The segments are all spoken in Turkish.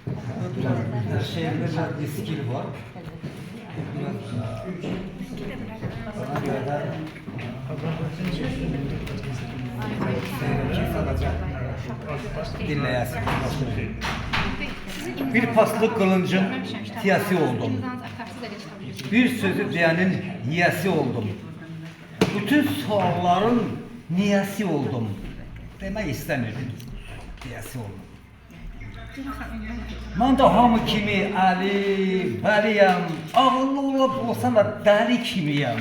Biraz şeyde biraz bir skill var. Biraz ona göre de sadece dinleyesin. Bir paslı kılıncın tiyasi oldum. Bir sözü diyenin yiyesi oldum. Bütün sualların niyesi oldum. Demek istemirdim. Niyesi oldum. Ben de hamı kimi Ali, Bəliyəm, ağıllı olub olsam da dəli kimiyəm.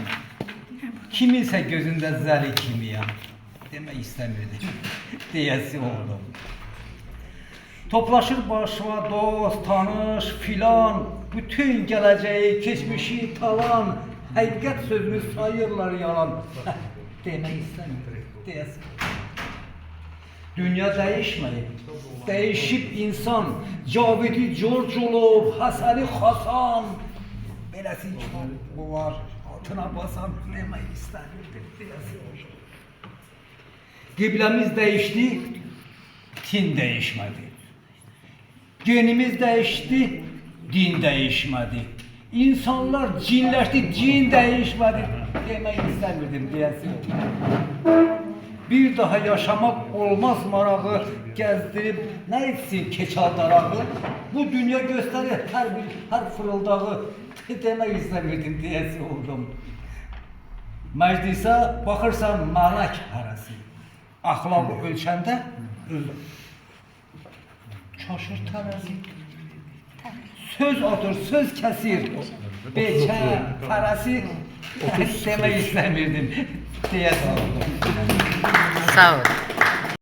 Kiminsə gözündə zəli kimiyəm. Demək istəmirdim. Deyəsi oldum. Toplaşır başıma dost, tanış, filan, bütün gələcəyi, keçmişi talan, həqiqət sözünü sayırlar yalan. Demək istəmirdim. Deyəsi. Dünya değişmeyip, değişip insan, Cavidi George olub, Hasani Hasan, beləsi çok bu var, altına basan demək istəmirdim, deyəsi. Qibləmiz değişti, tin değişmedi. Genimiz değişti, din değişmedi. İnsanlar cinleşti, cin değişmedi. Demək istəmirdim, deyəsi. Bir daha yaşamak olmaz marağı, gezdirip ne etsin keçal darağı. Bu dünya gösterir her fırıldağı. Demek istemirdim diyesi oldum. Meclise bakırsan malak arası. Ahlakı ölçende şaşır tarazi. Söz atır, söz kesir. Beçe, parası demek istemirdim diyesi oldum. Sağ ol.